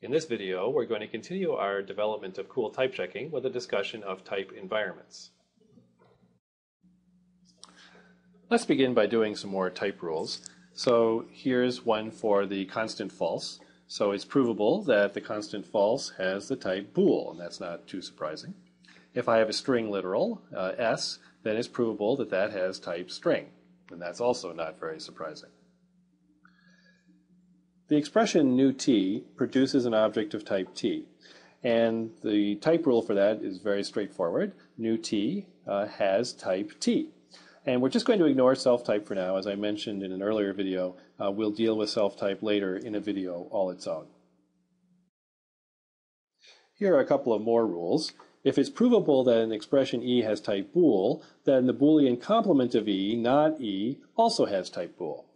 In this video, we're going to continue our development of cool type checking with a discussion of type environments. Let's begin by doing some more type rules. So here's one for the constant false. So it's provable that the constant false has the type bool, and that's not too surprising. If I have a string literal, s, then it's provable that that has type string, and that's also not very surprising. The expression nu t produces an object of type t, and the type rule for that is very straightforward. Nu t has type t. And we're just going to ignore self-type for now. As I mentioned in an earlier video, we'll deal with self-type later in a video all its own. Here are a couple of more rules. If it's provable that an expression E has type bool, then the Boolean complement of E, not E, also has type bool.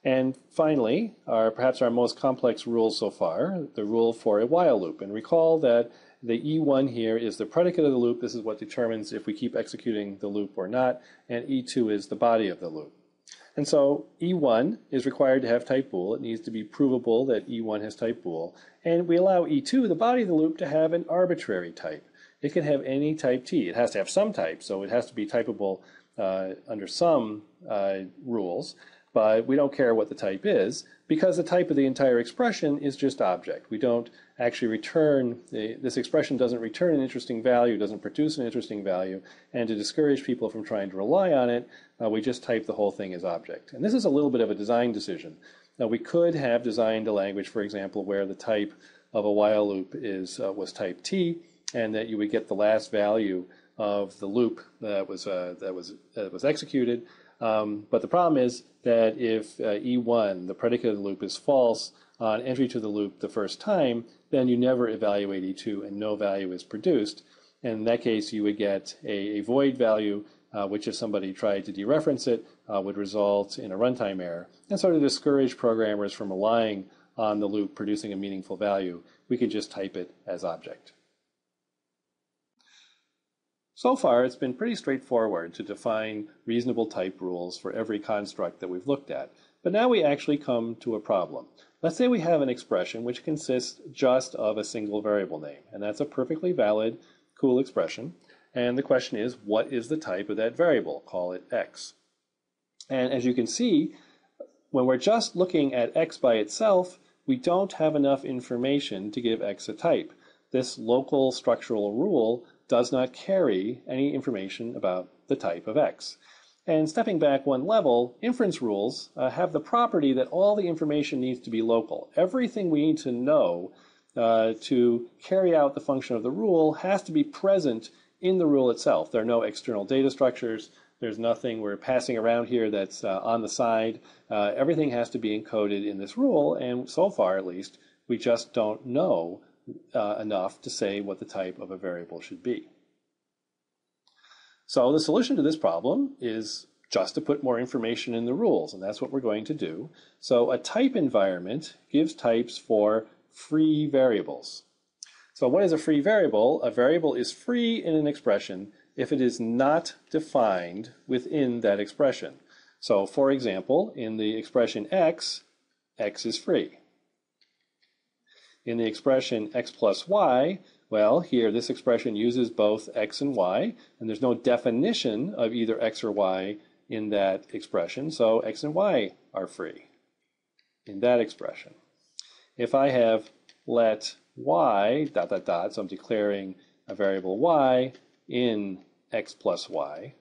And finally, perhaps our most complex rule so far, the rule for a while loop. And recall that the E1 here is the predicate of the loop. This is what determines if we keep executing the loop or not. And E2 is the body of the loop. And so E1 is required to have type bool. It needs to be provable that E1 has type bool. And we allow E2, the body of the loop, to have an arbitrary type. It can have any type t. It has to have some type, so it has to be typable under some rules. But we don't care what the type is, because the type of the entire expression is just object. We don't actually return, this expression doesn't return an interesting value, doesn't produce an interesting value, and to discourage people from trying to rely on it, we just type the whole thing as object. And this is a little bit of a design decision. Now we could have designed a language, for example, where the type of a while loop was type t, and that you would get the last value of the loop that was executed. But the problem is that if E1, the predicate of the loop, is false on entry to the loop the first time, then you never evaluate E2 and no value is produced. And in that case, you would get a void value, which if somebody tried to dereference it, would result in a runtime error. And so to discourage programmers from relying on the loop producing a meaningful value, we could just type it as object. So far, it's been pretty straightforward to define reasonable type rules for every construct that we've looked at. But now we actually come to a problem. Let's say we have an expression which consists just of a single variable name, and that's a perfectly valid, cool expression. And the question is, what is the type of that variable? Call it x. And as you can see, when we're just looking at x by itself, we don't have enough information to give x a type. This local structural rule does not carry any information about the type of x. And stepping back one level, inference rules have the property that all the information needs to be local. Everything we need to know to carry out the function of the rule has to be present in the rule itself. There are no external data structures. There's nothing we're passing around here that's on the side. Everything has to be encoded in this rule, and so far at least, we just don't know enough to say what the type of a variable should be. So the solution to this problem is just to put more information in the rules, and that's what we're going to do. So a type environment gives types for free variables. So what is a free variable? A variable is free in an expression if it is not defined within that expression. So for example, in the expression x is free. In the expression x plus y, well, here this expression uses both x and y, and there's no definition of either x or y in that expression, so x and y are free in that expression. If I have let y dot dot dot, so I'm declaring a variable y in x plus y,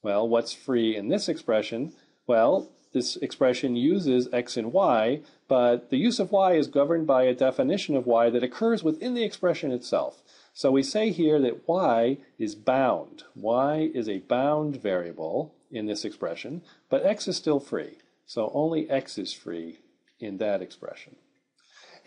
well, what's free in this expression? Well, this expression uses x and y, but the use of y is governed by a definition of y that occurs within the expression itself. So we say here that y is bound. Y is a bound variable in this expression, but x is still free. So only x is free in that expression.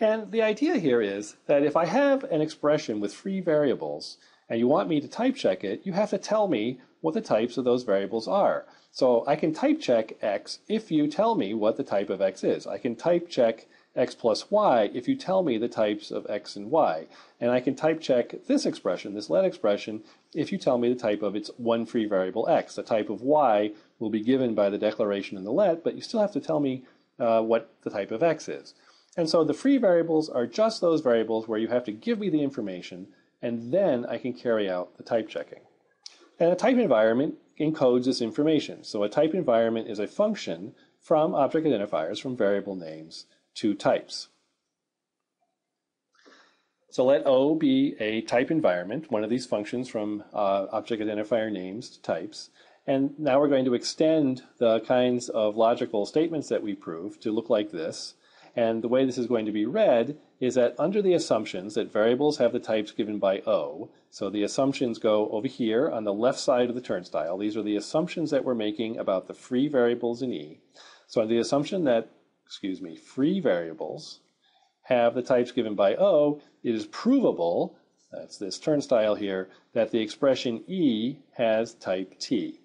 And the idea here is that if I have an expression with free variables and you want me to type check it, you have to tell me what the types of those variables are. So I can type check x if you tell me what the type of x is. I can type check x plus y if you tell me the types of x and y. And I can type check this expression, this let expression, if you tell me the type of its one free variable x. The type of y will be given by the declaration in the let, but you still have to tell me what the type of x is. And so the free variables are just those variables where you have to give me the information, and then I can carry out the type checking. And a type environment encodes this information. So a type environment is a function from object identifiers, from variable names, to types. So let O be a type environment, one of these functions from object identifier names to types. And now we're going to extend the kinds of logical statements that we proved to look like this. And the way this is going to be read is that under the assumptions that variables have the types given by O, so the assumptions go over here on the left side of the turnstile. These are the assumptions that we're making about the free variables in E. So under the assumption that, free variables have the types given by O, it is provable, that's this turnstile here, that the expression E has type T.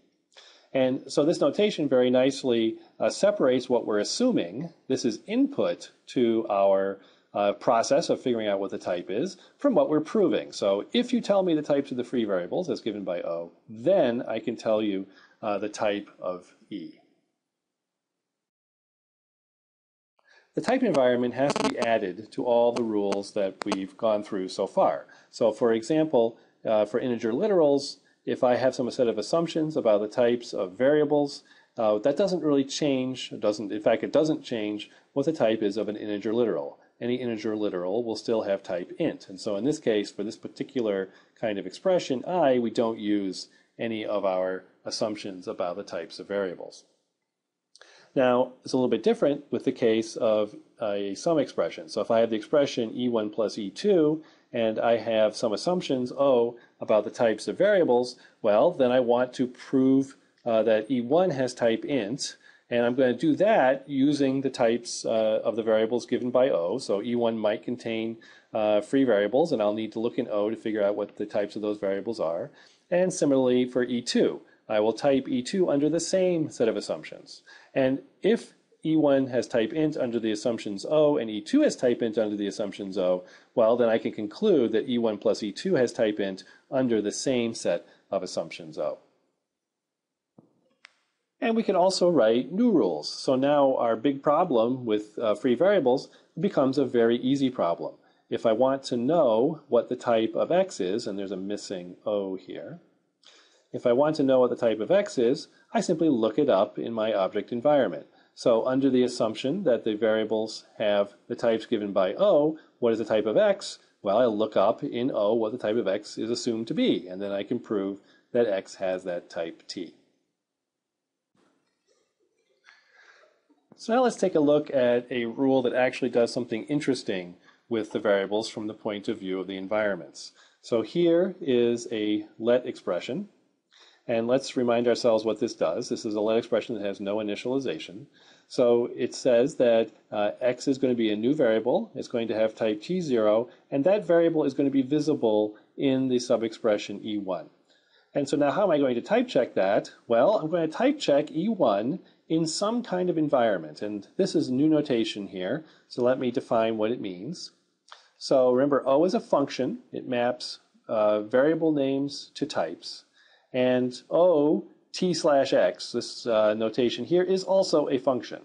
And so this notation very nicely separates what we're assuming, this is input to our process of figuring out what the type is, from what we're proving. So if you tell me the types of the free variables as given by O, then I can tell you the type of E. The type environment has to be added to all the rules that we've gone through so far. So for example, for integer literals, if I have some set of assumptions about the types of variables, that doesn't really change, it doesn't change what the type is of an integer literal. Any integer literal will still have type int. And so in this case, for this particular kind of expression, we don't use any of our assumptions about the types of variables. Now, it's a little bit different with the case of a sum expression. So if I have the expression E1 plus E2, and I have some assumptions, O, about the types of variables, well, then I want to prove that E1 has type int, and I'm going to do that using the types of the variables given by O. So E1 might contain free variables, and I'll need to look in O to figure out what the types of those variables are. And similarly for E2, I will type E2 under the same set of assumptions. And if E1 has type int under the assumptions O, and E2 has type int under the assumptions O, well, then I can conclude that E1 plus E2 has type int under the same set of assumptions O. And we can also write new rules. So now our big problem with free variables becomes a very easy problem. If I want to know what the type of X is, and there's a missing O here, if I want to know what the type of X is, I simply look it up in my object environment. So under the assumption that the variables have the types given by O, what is the type of X? Well, I look up in O what the type of X is assumed to be, and then I can prove that X has that type T. So now let's take a look at a rule that actually does something interesting with the variables from the point of view of the environments. So here is a let expression. And let's remind ourselves what this does. This is a let expression that has no initialization. So it says that X is going to be a new variable. It's going to have type T0, and that variable is going to be visible in the subexpression E1. And so now how am I going to type check that? Well, I'm going to type check E1 in some kind of environment. And this is new notation here. So let me define what it means. So remember, O is a function. It maps variable names to types. And O, t slash x, this notation here, is also a function.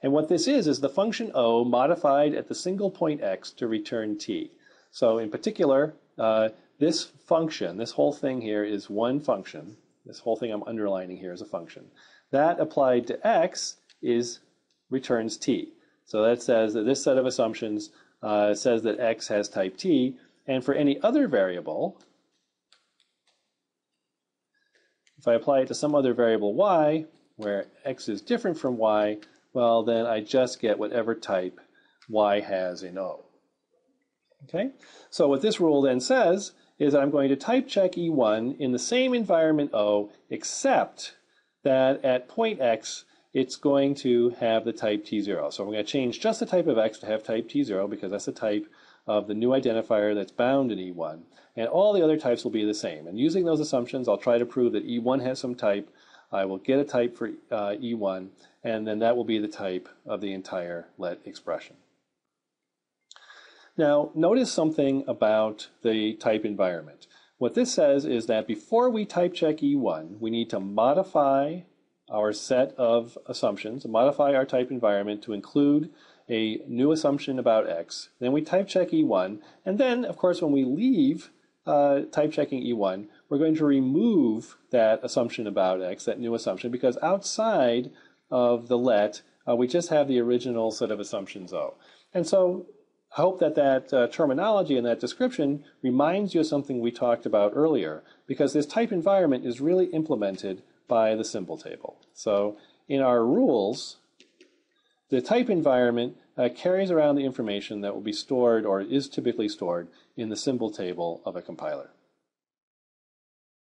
And what this is the function O modified at the single point x to return t. So in particular, this function, this whole thing here is one function. This whole thing I'm underlining here is a function. That applied to x returns t. So that says that this set of assumptions says that x has type t. And for any other variable, if I apply it to some other variable y, where x is different from y, well, then I just get whatever type y has in O. Okay? So what this rule then says is that I'm going to type check E1 in the same environment O, except that at point x, it's going to have the type T0. So we're going to change just the type of x to have type T0, because that's the type of the new identifier that's bound in E1. And all the other types will be the same. And using those assumptions, I'll try to prove that E1 has some type. I will get a type for E1, and then that will be the type of the entire let expression. Now, notice something about the type environment. What this says is that before we type check E1, we need to modify our set of assumptions, modify our type environment to include a new assumption about x, then we type check E1, and then, of course, when we leave type checking E1, we're going to remove that assumption about x, that new assumption, because outside of the let, we just have the original set of assumptions O. And so I hope that that terminology and that description reminds you of something we talked about earlier, because this type environment is really implemented by the symbol table. So in our rules, the type environment carries around the information that will be stored or is typically stored in the symbol table of a compiler.